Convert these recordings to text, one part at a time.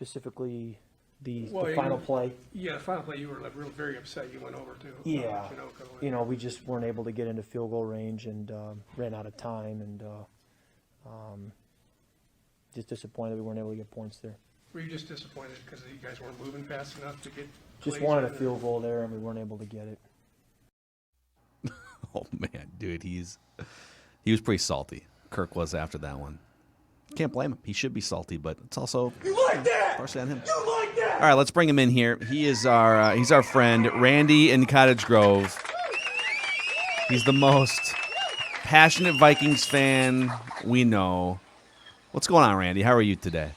specifically the Well, final play. Yeah, the final play, you were very upset you went over to. Yeah, Chinoco. we just weren't able to get into field goal range and ran out of time, and just disappointed we weren't able to get points there. Were you just disappointed because you guys weren't moving fast enough to get? Just wanted a field goal there, and we weren't able to get it. Oh man, dude, he was pretty salty. Kirk was after that one. Can't blame him. He should be salty, but it's also partially on him. You like that? All right, let's bring him in here. He is he's our friend Randy in Cottage Grove. He's the most passionate Vikings fan we know. What's going on, Randy? How are you today?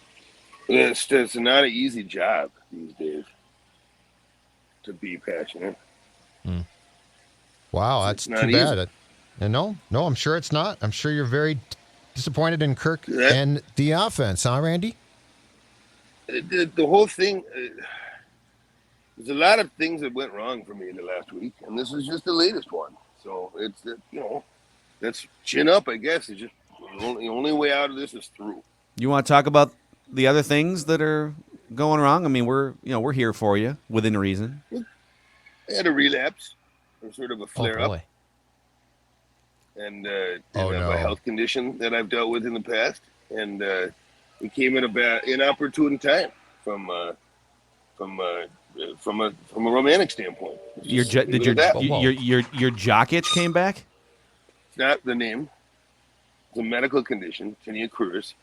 It's not an easy job these days to be passionate. Wow, that's too bad. No, I'm sure it's not. I'm sure you're very disappointed in Kirk and the offense, huh, Randy? The whole thing, there's a lot of things that went wrong for me in the last week, and this is just the latest one. So it's, let's chin up, I guess. It's just the only way out of this is through. You want to talk about the other things that are going wrong? I mean, we're here for you within reason. I had a relapse, or sort of a flare-up. Boy. And I have a health condition that I've dealt with in the past, and it came at an inopportune time from a romantic standpoint. Your jock itch came back? It's not the name. It's a medical condition, tinea cruris.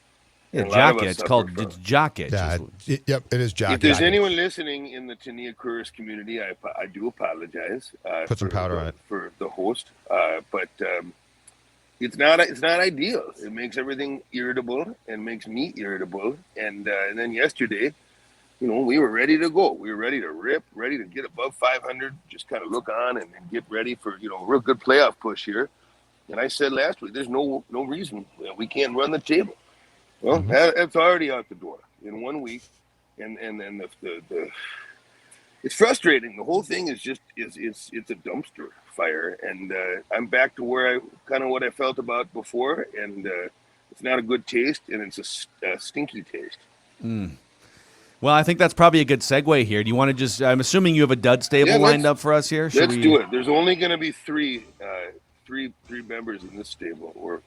Yeah, jock itch. It's jock itch. Yeah, yep, it is jock itch. If there's anyone listening in the tinea cruris community, I do apologize. Put some powder on it for the host, but it's not ideal. It makes everything irritable and makes me irritable. And then yesterday, we were ready to go. We were ready to rip, ready to get above 500, just kind of look on and get ready for a real good playoff push here. And I said last week, there's no reason we can't run the table. Well, that's already out the door in 1 week, and then the it's frustrating. The whole thing is just it's a dumpster fire, and I'm back to where what I felt about before, and it's not a good taste, and it's a stinky taste. Well, I think that's probably a good segue here. Do you want to just? I'm assuming you have a Dud Stable lined up for us here. Let's do it. There's only going to be three members in this stable, or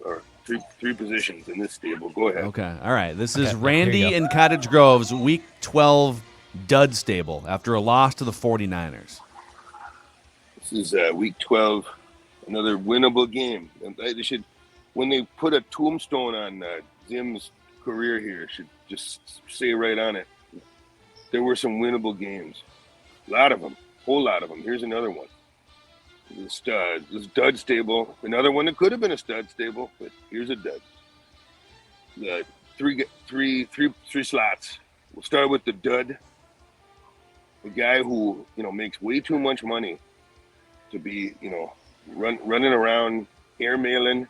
three positions in this stable. Go ahead. Okay. All right. This is Randy in Cottage Grove's Week 12 Dud Stable after a loss to the 49ers. This is Week 12, another winnable game. And they should, when they put a tombstone on Zim's career here, should just say right on it, there were some winnable games. A lot of them. Whole lot of them. Here's another one. This Dud Stable, another one that could have been a stud stable, but here's a dud. Three slots. We'll start with the dud. The guy who makes way too much money to be running around airmailing,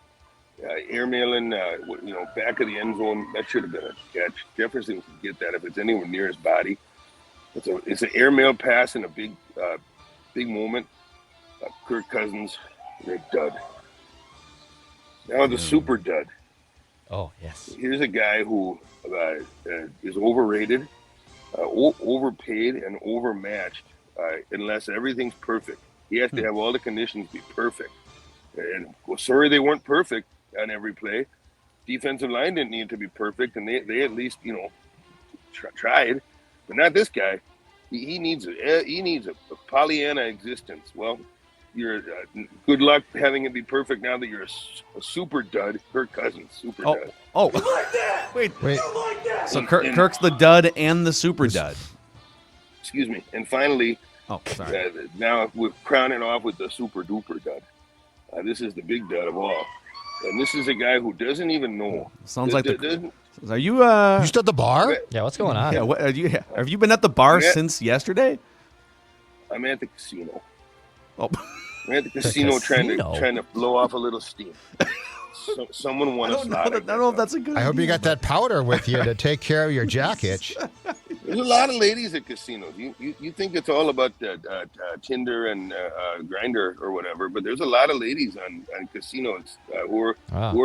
back of the end zone. That should have been a catch. Jefferson could get that if it's anywhere near his body. It's an airmail pass in a big moment. Kirk Cousins, the dud. Now the super dud. Oh, yes. Here's a guy who is overrated, overpaid, and overmatched unless everything's perfect. He has to have all the conditions be perfect. And sorry they weren't perfect on every play. Defensive line didn't need to be perfect, and they at least tried, but not this guy. He needs a Pollyanna existence. Well, you're good luck having it be perfect now that you're a super dud. Kirk Cousins, super dud. Oh, You like that? Wait. You like that? So Kirk's the dud and the super dud. Excuse me. And finally, sorry. Now we're crowning off with the super duper dud. This is the big dud of all, and this is a guy who doesn't even know. Sounds like Are you? You still at the bar? Yeah, what's going on? Yeah. Have you been at the bar since yesterday? I'm at the casino. Oh. I'm at the casino trying to blow off a little steam. Someone won a slot. I don't know if that's a good. I hope you got that powder with you to take care of your jock itch. There's a lot of ladies at casinos. You think it's all about Tinder and Grindr or whatever, but there's a lot of ladies on casinos who are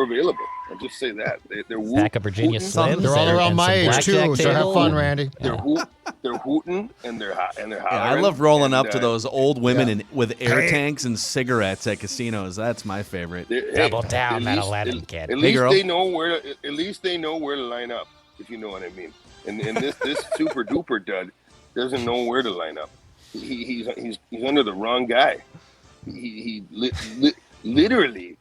available. I'll just say that. They're Pack of Virginia hooting. Slims. They're all around and my some age too, blackjack so have table. fun, Randy. They're hooting and they're hot and they're Yeah, I hollering. love rolling And, up to those old women with air Hey. tanks and cigarettes at casinos. That's my favorite. Double down, that Aladdin kid. At Hey, least girl. they know where. At least they know where to line up, if you know what I mean. And this super duper dud doesn't know where to line up. He's under the wrong guy. He literally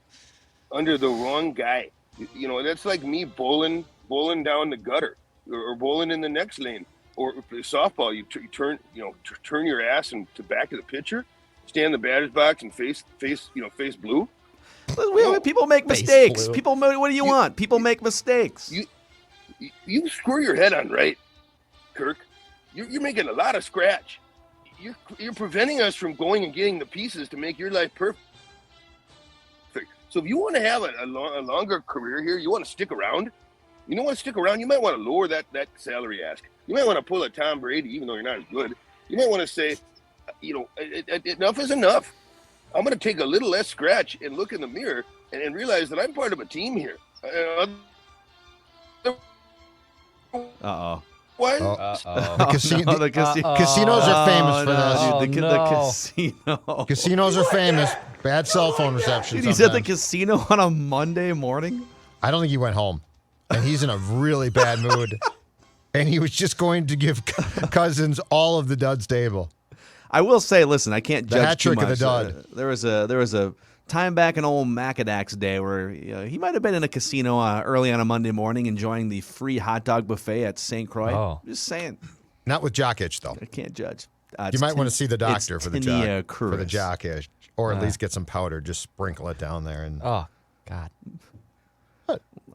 under the wrong guy. You know, that's like me bowling down the gutter or bowling in the next lane. Or softball, you turn your ass and to back of the pitcher, stand in the batter's box and face blue. People make Face mistakes. blue. People, what do you want? People make mistakes. You screw your head on right, Kirk. You're making a lot of scratch. You're preventing us from going and getting the pieces to make your life perfect. So if you want to have a longer career here, you want to stick around. You don't want to stick around. You might want to lower that salary ask. You might want to pull a Tom Brady, even though you're not as good. You might want to say, enough is enough. I'm going to take a little less scratch and look in the mirror and realize that I'm part of a team here. Uh-oh. Why? The The casino. casinos are famous for no. this. Dude, the casino. Casinos are famous. Bad cell phone reception. Dude, he's at the sometimes. casino on a Monday morning? I don't think he went home, and he's in a really bad mood. And he was just going to give Cousins all of the Dud Stable. I will say, listen, I can't The judge hat too trick of much. the Dud. There was a time back in old Mackadax day where he might have been in a casino early on a Monday morning enjoying the free hot dog buffet at St. Croix. Oh. Just saying. Not with jock itch, though. I can't judge. You might want to see the doctor for the Tinea jock itch, or at least get some powder. Just sprinkle it down there and Oh, God.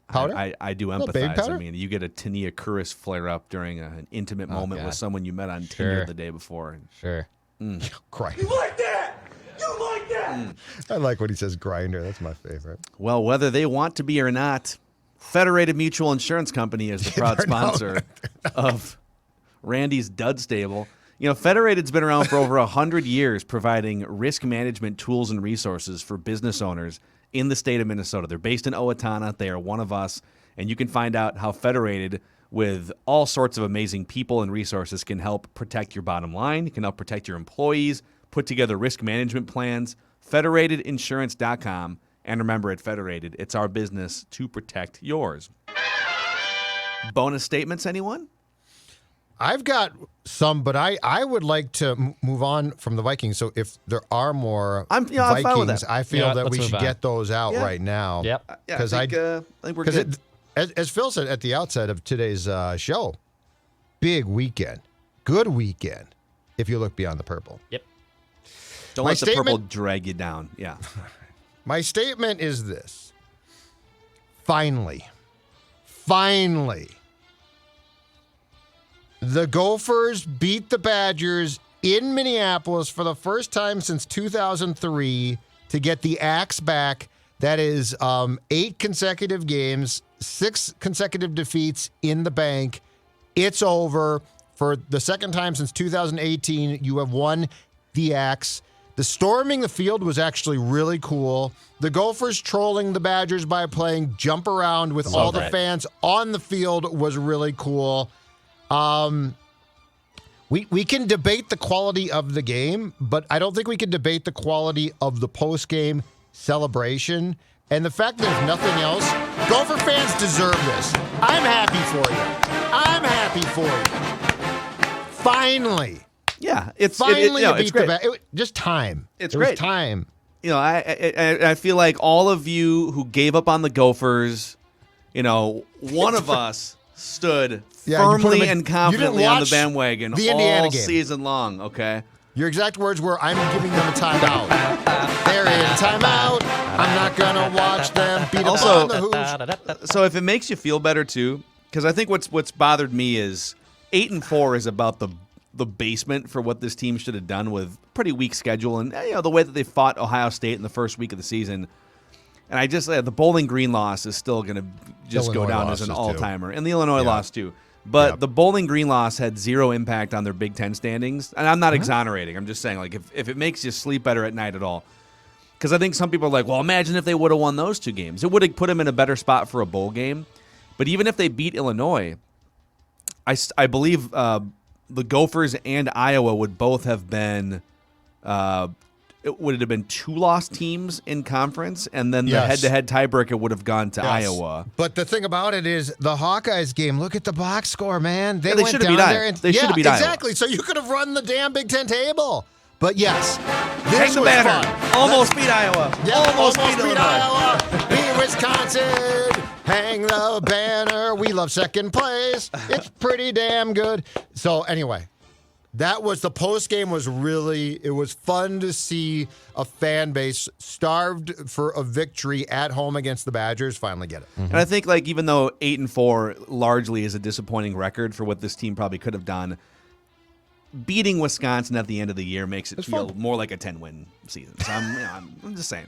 powder. I do Little baby empathize. I powder? mean, you get a tinea curis flare up during an intimate moment God. with someone you met on Sure. Tinder the day before. Sure. Cry. You like that? You like that? I like when he says grinder. That's my favorite. Well, whether they want to be or not, Federated Mutual Insurance Company is the proud They're not. sponsor of Randy's Dud Stable. You know, Federated's been around for over 100 years providing risk management tools and resources for business owners in the state of Minnesota. They're based in Owatonna. They are one of us. And you can find out how Federated, with all sorts of amazing people and resources, can help protect your bottom line, can help protect your employees, put together risk management plans. Federatedinsurance.com. And remember, at Federated, it's our business to protect yours. Bonus statements, anyone? I've got some, but I would like to move on from the Vikings. So if there are more I'm fine with Vikings, that. I feel Yeah, that let's we move should on. get those out Yeah. right now. Yep. Yeah, Because I think we're Because good. as Phil said at the outset of today's show, big weekend, good weekend. If you look beyond the purple, Yep. Don't my let the purple statement- drag you down. Yeah. my statement is this: finally, the Gophers beat the Badgers in Minneapolis for the first time since 2003 to get the axe back. That is 8 consecutive games, 6 consecutive defeats in the bank. It's over. For the second time since 2018, you have won the axe. The storming the field was actually really cool. The Gophers trolling the Badgers by playing jump around with all the that. fans on the field was really cool. We can debate the quality of the game, but I don't think we can debate the quality of the post-game celebration. And the fact that if nothing else, Gopher fans deserve this. I'm happy for you. Finally. Yeah. It's Finally, it's beat the great. just time. It's it was great. time. You know, I feel like all of you who gave up on the Gophers, you know, one of us stood Yeah, you put firmly them in- and you didn't confidently on the watch bandwagon the Indiana all game. season long, okay? Your exact words were, I'm giving them a timeout. They're in timeout. I'm not going to watch them beat Also- up on the hooch. So if it makes you feel better too, because I think what's bothered me is 8-4 is about the basement for what this team should have done with pretty weak schedule and the way that they fought Ohio State in the first week of the season. And I just the Bowling Green loss is still going to just go Illinois down as an losses, too. all-timer, and the Illinois Yeah. loss too. But Yep. the Bowling Green loss had zero impact on their Big Ten standings, and I'm not exonerating. I'm just saying, like, if it makes you sleep better at night at all. Because I think some people are like, well, imagine if they would have won those 2 games. It would have put them in a better spot for a bowl game. But even if they beat Illinois, I believe the Gophers and Iowa would both have been it would have been 2 lost teams in conference, and then the head-to-head tiebreaker would have gone to Iowa. But the thing about it is the Hawkeyes game, look at the box score, man. They went should have down beat there. Iowa. They should have beat Iowa. Exactly. So you could have run the damn Big Ten table. But yes, Hang this the was banner. fun. Almost beat Iowa. Yeah, almost beat Illinois. Iowa. Beat Wisconsin. Hang the banner. We love second place. It's pretty damn good. So anyway, that was the post game. It was fun to see a fan base starved for a victory at home against the Badgers finally get it. And I think like even though 8-4 largely is a disappointing record for what this team probably could have done, beating Wisconsin at the end of the year makes it feel more like a 10-win season. So I'm just saying.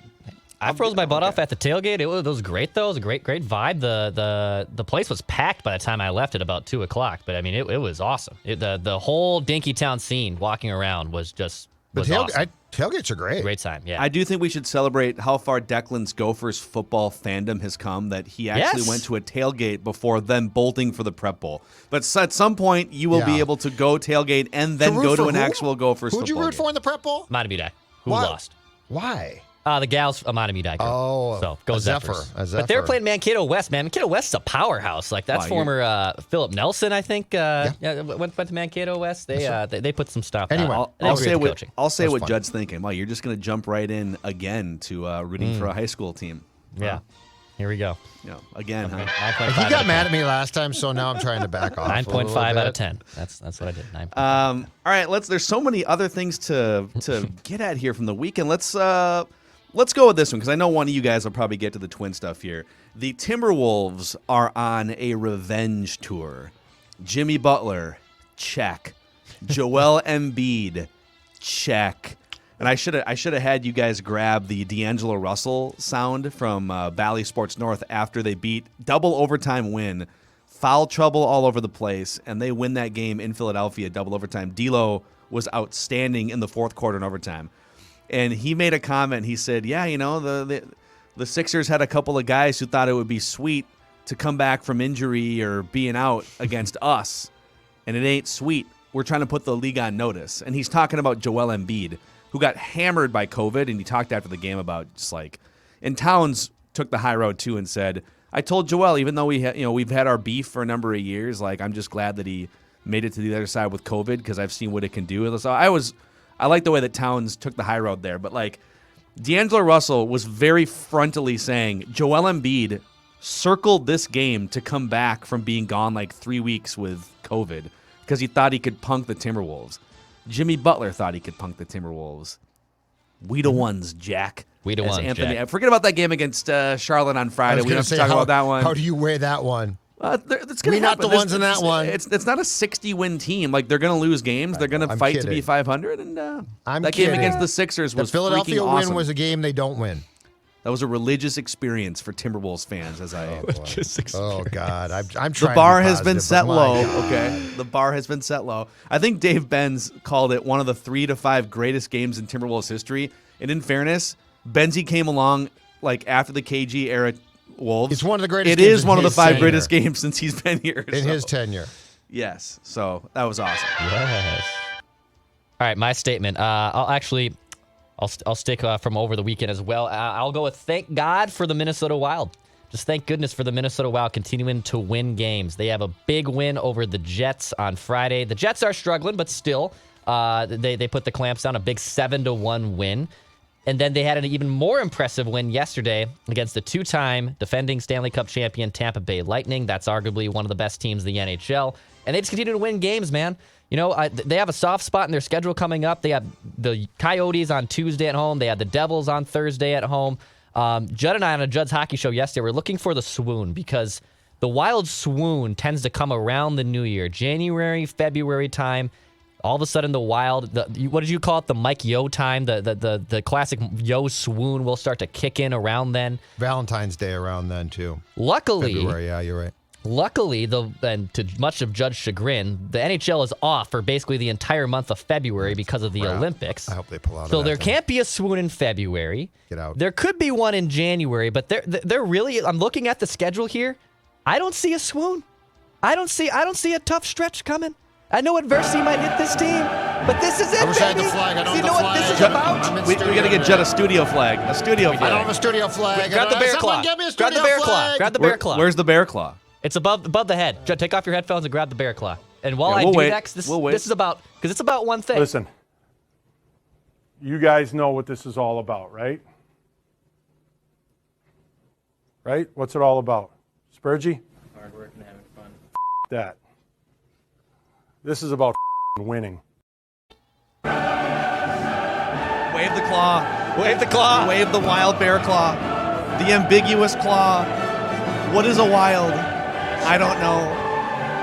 I froze my butt off at the tailgate. It was great, though. It was a great vibe. The place was packed by the time I left at about 2 o'clock. But, I mean, it was awesome. The whole Dinkytown scene walking around was awesome. Tailgates are great. Great time, yeah. I do think we should celebrate how far Declan's Gophers football fandom has come, that he actually went to a tailgate before then bolting for the Prep Bowl. But at some point, you will be able to go tailgate and then go to an actual Gophers football Who'd you root for in the Prep Bowl? Matamidi, who Why? lost. Why? The gals of Matamidi. Oh, so go a Zephyrs. Zephyr. But they were playing Mankato West, man. Mankato West is a powerhouse. Like that's former Philip Nelson, I think. Went to Mankato West. They put some stuff. Anyway, I'll say what Judd's thinking. Well, you're just going to jump right in again to rooting for a high school team. Yeah. Here we go. Again, huh? He got mad at me last time, so now I'm trying to back off. 9.5 out of 10. That's what I did. 9. All right, there's so many other things to get at here from the weekend. Let's go with this one because I know one of you guys will probably get to the Twin stuff here. The Timberwolves are on a revenge tour. Jimmy Butler, check. Joel Embiid, check. And I should have had you guys grab the D'Angelo Russell sound from Valley Sports North after they beat double overtime win, foul trouble all over the place, and they win that game in Philadelphia double overtime. D'Lo was outstanding in the fourth quarter and overtime. And he made a comment. He said, yeah, the Sixers had a couple of guys who thought it would be sweet to come back from injury or being out against us. And it ain't sweet. We're trying to put the league on notice. And he's talking about Joel Embiid, who got hammered by COVID. And he talked after the game about and Towns took the high road too and said, I told Joel, even though we've had our beef for a number of years, I'm just glad that he made it to the other side with COVID because I've seen what it can do. So I like the way that Towns took the high road there. But D'Angelo Russell was very frontally saying Joel Embiid circled this game to come back from being gone 3 weeks with COVID because he thought he could punk the Timberwolves. Jimmy Butler thought he could punk the Timberwolves. We the ones, Jack. We the ones, Anthony, Jack. Forget about that game against Charlotte on Friday. We don't have to talk about that one. How do you weigh that one? We not the ones in that one. It's not a 60-win team. They're going to lose games. They're going to fight to be 500. And that game against the Sixers was the Philadelphia freaking awesome. win was a game they don't win. That was a religious experience for Timberwolves fans. Oh God, I'm trying. The bar to be has been positive, set but low. my God. Okay, the bar has been set low. I think Dave Benz called it one of the 3 to 5 greatest games in Timberwolves history. And in fairness, Benzie came along after the KG era. Wolves. It's one of the greatest. It games is in one of the his 5 tenure. greatest games since he's been here. In his tenure. Yes. So that was awesome. Yes. All right, my statement. I'll stick from over the weekend as well. I'll go with thank God for the Minnesota Wild. Just thank goodness for the Minnesota Wild continuing to win games. They have a big win over the Jets on Friday. The Jets are struggling, but still, they put the clamps down. A big 7-1 win. And then they had an even more impressive win yesterday against the 2-time defending Stanley Cup champion Tampa Bay Lightning. That's arguably one of the best teams in the NHL. And they just continue to win games, man. They have a soft spot in their schedule coming up. They have the Coyotes on Tuesday at home. They had the Devils on Thursday at home. Judd and I on a Judd's Hockey Show yesterday were looking for the swoon because the Wild swoon tends to come around the new year, January, February time. All of a sudden, the Wild, what did you call it? The Mike Yo time, the classic Yo swoon will start to kick in around then. Valentine's Day around then too. Luckily, February, yeah, you're right. Luckily, and to much of Judd's chagrin, the NHL is off for basically the entire month of February because of the Olympics. I hope they pull out. So of that there thing. can't be a swoon in February. Get out. There could be one in January, but they're really. I'm looking at the schedule here. I don't see a swoon. I don't see a tough stretch coming. I know adversity might hit this team, but this is it, I wish I had baby. the flag. I don't You have know the what this flag. is about? We got to get Judd a studio flag. A studio I don't have flag. a studio flag. Grab the bear Someone claw. Give me a Grab the studio bear claw. flag. Grab the bear claw. Where's the bear claw? It's above the head. Judd, take off your headphones and grab the bear claw. And while Yeah, we'll I do wait. that, this We'll wait. is about because it's about one thing. Listen, you guys know what this is all about, right? Right? What's it all about? Spurgey? Hard work and having fun. That. This is about winning. Wave the claw. Wave the claw. Wave the wild bear claw. The ambiguous claw. What is a wild? I don't know.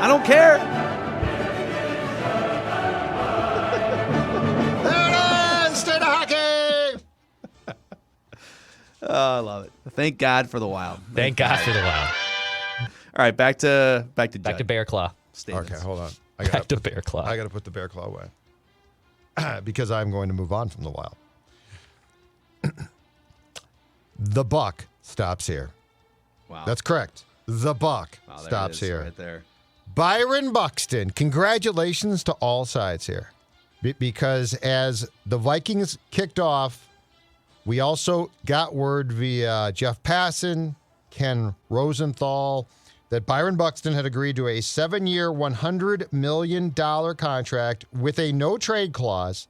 I don't care. There it is. State of hockey. Oh, I love it. Thank God for the wild. Thank God for the Wild. All right, back to Back Judd. to bear claw. Statements. Okay, hold on. Back to bear claw. I got to put the bear claw away because I'm going to move on from the Wild. The buck stops here. Wow. That's correct. The buck Wow, there it stops is, here. right there. Byron Buxton, congratulations to all sides here. Because as the Vikings kicked off, we also got word via Jeff Passan, Ken Rosenthal, that Byron Buxton had agreed to a 7-year, $100 million contract with a no-trade clause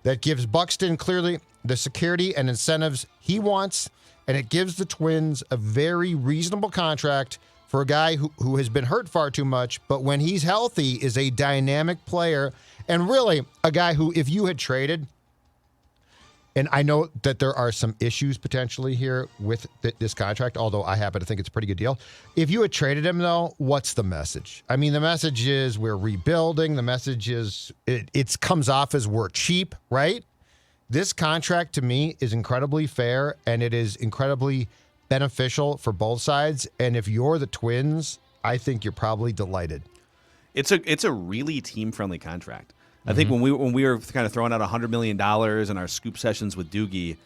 that gives Buxton clearly the security and incentives he wants, and it gives the Twins a very reasonable contract for a guy who has been hurt far too much, but when he's healthy is a dynamic player, and really a guy who, if you had traded, and I know that there are some issues potentially here with this contract, although I happen to think it's a pretty good deal. If you had traded him, though, what's the message? I mean, the message is we're rebuilding. The message is it comes off as we're cheap, right? This contract to me is incredibly fair, and it is incredibly beneficial for both sides. And if you're the Twins, I think you're probably delighted. It's a really team-friendly contract. I think when we were kind of throwing out $100 million in our scoop sessions with Doogie,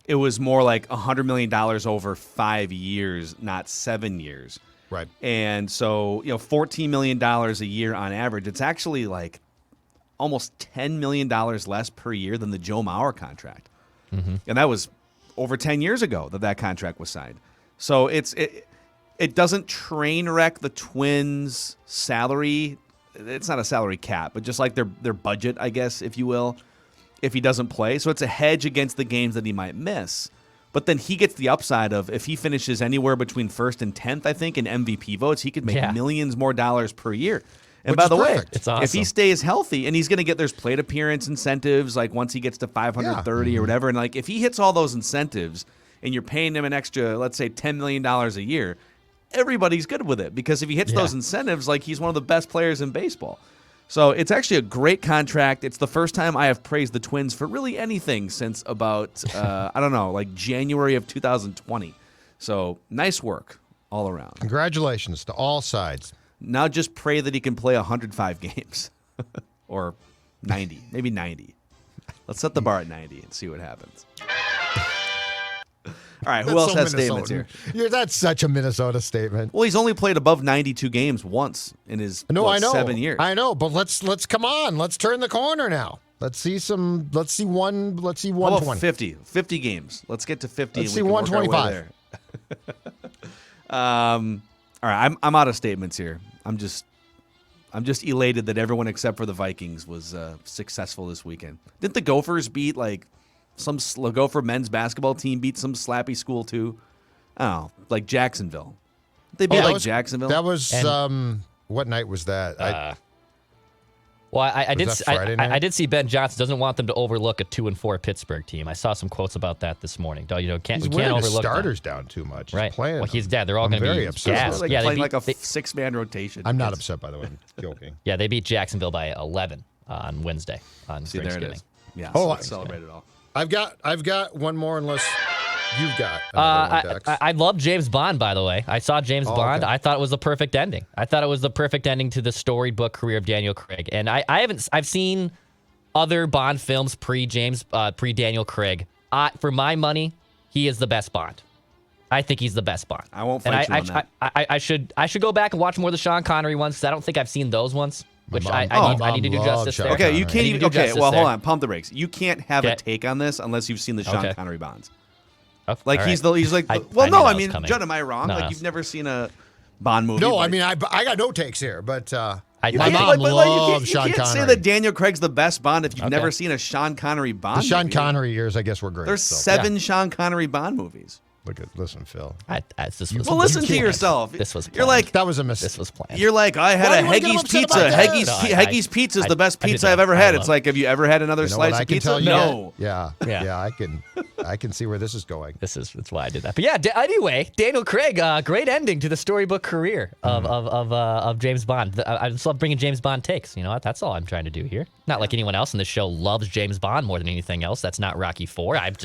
it was more like $100 million over 5 years, not 7 years. Right. And so, $14 million a year on average. It's actually like almost $10 million less per year than the Joe Mauer contract. And that was over 10 years ago that contract was signed. So it doesn't train wreck the Twins' salary. It's not a salary cap, but just like their budget, I guess, if you will, if he doesn't play. So it's a hedge against the games that he might miss. But then he gets the upside of if he finishes anywhere between 1st and 10th, I think, in MVP votes, he could make millions more dollars per year. And Which by the is way, perfect. It's awesome. if he stays healthy, and he's going to get there's plate appearance incentives, like once he gets to 530 or whatever, and like if he hits all those incentives and you're paying him an extra, let's say $10 million a year, everybody's good with it because if he hits those incentives, like he's one of the best players in baseball. So it's actually a great contract. It's the first time I have praised the Twins for really anything since about, I don't know, like January of 2020. So nice work all around. Congratulations to all sides. Now just pray that he can play 105 games or 90, maybe 90. Let's set the bar at 90 and see what happens. All right, who That's else so has statements Minnesotan. here? That's such a Minnesota statement. Well, he's only played above 92 games once in his I know. 7 years. I know, but let's come on. Let's turn the corner now. Let's see 120. How about 50 games. Let's get to 50. Let's and we see can work our way 125. there. All right, I'm out of statements here. I'm just elated that everyone except for the Vikings was successful this weekend. Didn't the Gophers beat some Gopher men's basketball team beat some slappy school too? Oh, like Jacksonville. They beat Jacksonville. That was what night was that? Well, I Was did. that Friday night? I did see Ben Johnson doesn't want them to overlook a 2-4 Pittsburgh team. I saw some quotes about that this morning. He's we can't wearing his overlook starters down too much. Them. Right. He's playing. Well, they're all I'm going to very be upset. gassed. like Yeah, playing they beat, like a 6-man rotation. I'm not It's- upset, by the way. I'm joking. Yeah, they beat Jacksonville by 11 on Wednesday on See, there it Thanksgiving. is. Yeah, Oh, so let's celebrate it all. I've got one more unless you've got another one, Dex. I love James Bond, by the way. I saw James Bond. okay. I thought it was the perfect ending. I thought it was the perfect ending to the storybook career of Daniel Craig. And I've seen other Bond films pre Daniel Craig. For my money, he is the best Bond. I think he's the best Bond. I won't fight you on that. I should go back and watch more of the Sean Connery ones because I don't think I've seen those ones. Which My I need to do mom justice loved there. Okay, Sean you Connery. can't I need even. to do Okay, justice well, hold there. on. Pump the brakes. You can't have a Okay. take on this unless you've seen the Sean Okay. Connery Bonds. Oh, Like all he's right. like. I Well, knew no, that I was mean, coming. Judd, am I wrong? No, Like no. you've never seen a Bond movie? No, but- I mean, I got no takes here, but I my think- mom But, like, loves you Sean can't say Connery. that Daniel Craig's the best Bond if you've Okay. never seen a Sean Connery Bond. The Sean movie. Connery years, I guess, were great. There's so. 7 Sean Connery Bond movies. Listen, Phil. This was Well, listen to planned. yourself. This was You're planned. like That was a mistake. This was planned. You're like, I had Why a do you wanna get him Heggy's upset pizza. about that? Heggy's pizza is the best I did pizza I've that. ever I had. love It's like, have you ever had another You know slice what I of can pizza? tell you? No. Yeah. Yeah. I can see where this is going. That's why I did that. But yeah, anyway, Daniel Craig, great ending to the storybook career of James Bond. I just love bringing James Bond takes. You know what? That's all I'm trying to do here. Not like anyone else in the show loves James Bond more than anything else. That's not Rocky IV.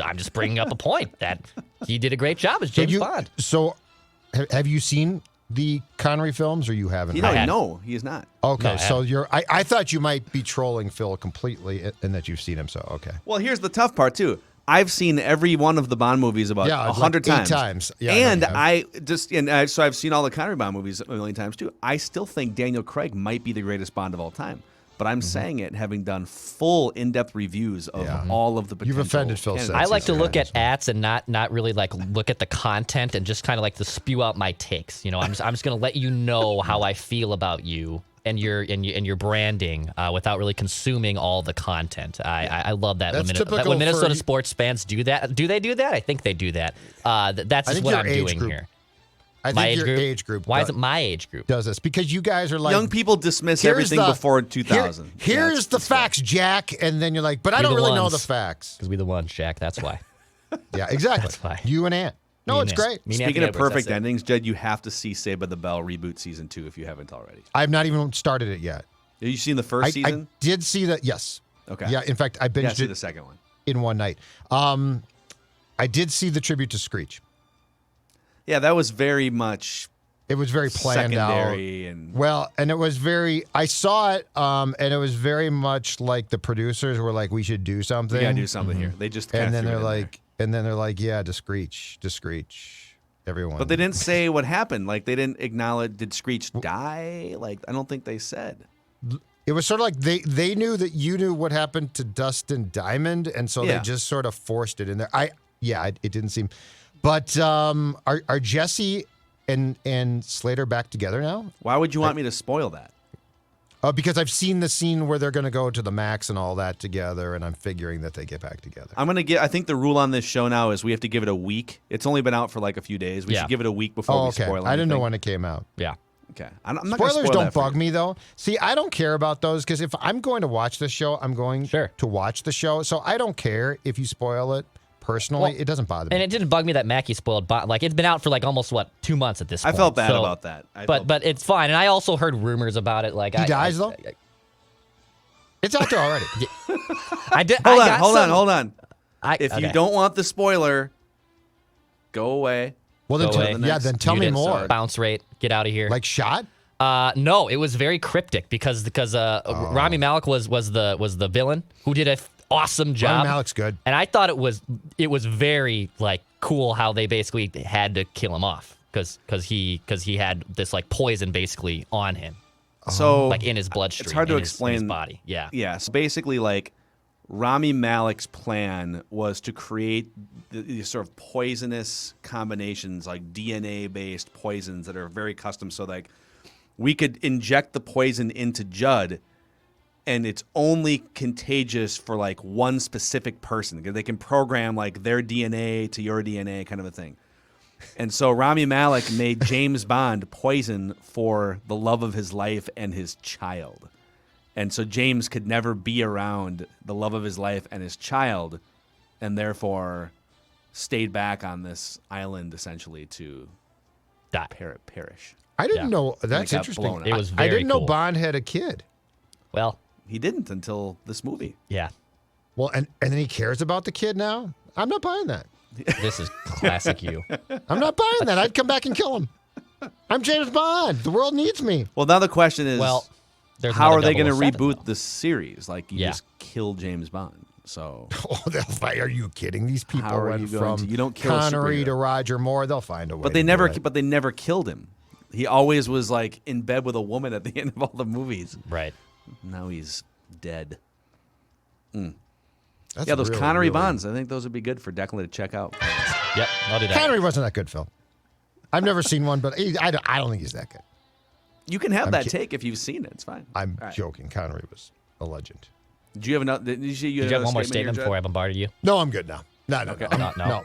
I'm just bringing up a point that he did a great job as James Bond. So, have you seen the Connery films, or you haven't? You hadn't. know, he is not. Okay, No, I so I thought you might be trolling Phil completely, and that you've seen him. So okay. Well, here's the tough part too. I've seen every one of the Bond movies about Yeah, it's 100 like 8 times. times. Yeah, I know and you have. so I've seen all the Connery Bond movies a million times too. I still think Daniel Craig might be the greatest Bond of all time. But I'm saying it having done full in-depth reviews of all of the potential. You've offended Phil candidates. since. I like to That's look right. at ats and not really like look at the content and just kind of like to spew out my takes. You know, I'm just gonna let you know how I feel about you and your branding without really consuming all the content. I love that. That's when typical Minnesota for- sports fans do that. Do they do that? I think they do that. That's I just think what your I'm age doing group here. I My think age your group. age group. Why is it my age group? does this? Because you guys are like Young people dismiss here's everything the- before 2000. Here's the facts, Jack, and then you're like, but I We're don't the really know ones. the facts. Because we the ones, Shaq. That's why. Yeah, exactly. That's why. You and Ant. No, Me it's and Ant. great. Me and Speaking Anthony of Edwards, perfect that's it. endings, Jed, you have to see Saved by the Bell reboot season 2 if you haven't already. I've not even started it yet. Have you seen the first I season? did see that. Yes. Okay. Yeah. In fact, I Yeah, binged see it the second one. in one night. I did see the tribute to Screech. Yeah, that was very much It was very planned secondary out. and Well, and it was very. I saw it, and it was very much like the producers were like, "We should do something." we gotta do something here. They just kinda And then threw it they're in there. like, "Yeah, to Screech, everyone." But they didn't say what happened. Like they didn't acknowledge. Did Screech die? Like I don't think they said. It was sort of like they knew that you knew what happened to Dustin Diamond, and so Yeah. they just sort of forced it in there. It didn't seem. But are Jesse and Slater back together now? Why would you want me to spoil that? Because I've seen the scene where they're going to go to the Max and all that together, and I'm figuring that they get back together. I'm gonna get. I think the rule on this show now is we have to give it a week. It's only been out for like a few days. We Yeah. should give it a week before Oh, we okay. spoil. I didn't know anything. when it came out. Yeah. Okay. I'm not gonna Spoilers spoil don't that for bug you. me though. See, I don't care about those because if I'm going to watch the show, I'm going Sure. to watch the show. So I don't care if you spoil it. Personally, Well, it doesn't bother me. And it didn't bug me that Mackey spoiled Bond. Like it's been out for like almost 2 months at this I point. felt bad So- about that. But it's fine. And I also heard rumors about it. Like He dies, though? It's out there already. I did. hold I on, got hold some- on, hold on. I, If you okay. don't want the spoiler, go away. Well, then, Go away. then tell Mute me it. more. Bounce rate. Get out of here. Like shot? No, it was very cryptic because Rami Malek was the villain who did an awesome job. Rami Malek's good. And I thought it was very like cool how they basically had to kill him off because he had this like poison basically on him, So like in his bloodstream. It's hard to in his explain. body. Yeah. Yeah. So basically, like Rami Malek's plan was to create these sort of poisonous combinations, like DNA-based poisons that are very custom. So like we could inject the poison into Judd, and it's only contagious for like one specific person because they can program like their DNA to your DNA, kind of a thing. And so Rami Malek made James Bond poison for the love of his life and his child. And so James could never be around the love of his life and his child, and therefore stayed back on this island essentially to Die. perish. I didn't Yeah. know. That's got interesting. blown up. It was I very didn't know cool. Bond had a kid. Well, He didn't until this movie. yeah. Well, and then he cares about the kid now? I'm not buying that. This is classic you. I'm not buying that. I'd come back and kill him. I'm James Bond. The world needs me. Well, now the question is, Well, there's how are another they going to 007 reboot though. the series? Like, you Yeah. just kill James Bond. So Oh, they'll fight. Are you kidding? These people How are went you going from to- you don't kill a Connery superhero. to Roger Moore. They'll find a way. But they to never, do it. but they never killed him. He always was like in bed with a woman at the end of all the movies. Right. Now he's dead. That's Yeah, those really, Connery really- Bonds. I think those would be good for Declan to check out. Yep. I'll do that. Connery wasn't that good, Phil. I've never seen one, but I don't think he's that good. You can have I'm that kid- take if you've seen it. It's fine. I'm All right. joking. Connery was a legend. Did you have another? Did you, Did you have another one more statement statement here, before I Judd? bombarded you? No, I'm good now. No. No.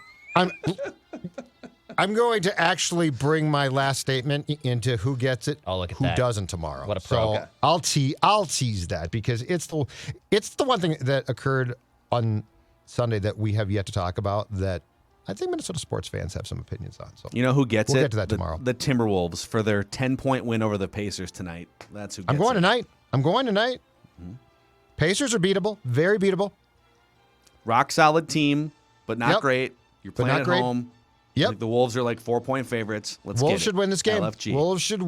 I'm going to actually bring my last statement into who gets it, Oh, look at who that. doesn't tomorrow. What a pro. So Okay. I'll tease that because it's the one thing that occurred on Sunday that we have yet to talk about that I think Minnesota sports fans have some opinions on. So You know who gets We'll it? get to that tomorrow. The Timberwolves for their 10-point win over the Pacers tonight. That's who gets I'm going it. tonight. Pacers are beatable, very beatable. Rock solid team, but not Yep. great. You're But playing not at great. home. Yep. Like the Wolves are like 4-point favorites. Let's Wolves get it. should win this game. LFG. Wolves should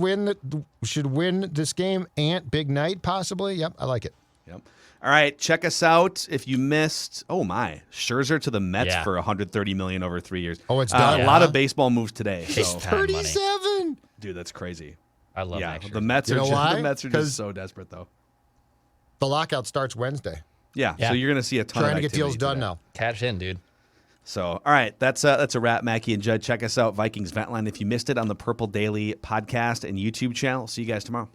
win this game. Ant, big night possibly. Yep, I like it. Yep. All right, check us out. If you missed, oh my, Scherzer to the Mets Yeah. for $130 million over 3 years. Oh, it's done, A lot huh? of baseball moves today. So, Big time money. 37. dude, that's crazy. I love Yeah, Max Scherzer. the Mets You are know just, why? the Mets are 'Cause- just so desperate though. The lockout starts Wednesday. Yeah, Yeah. so you're going to see a ton Trying of to get deals activity done today. now. Cash in, dude. So, all right, that's a wrap. Mackey and Judd, check us out, Vikings Vent Line. If you missed it on the Purple Daily podcast and YouTube channel, see you guys tomorrow.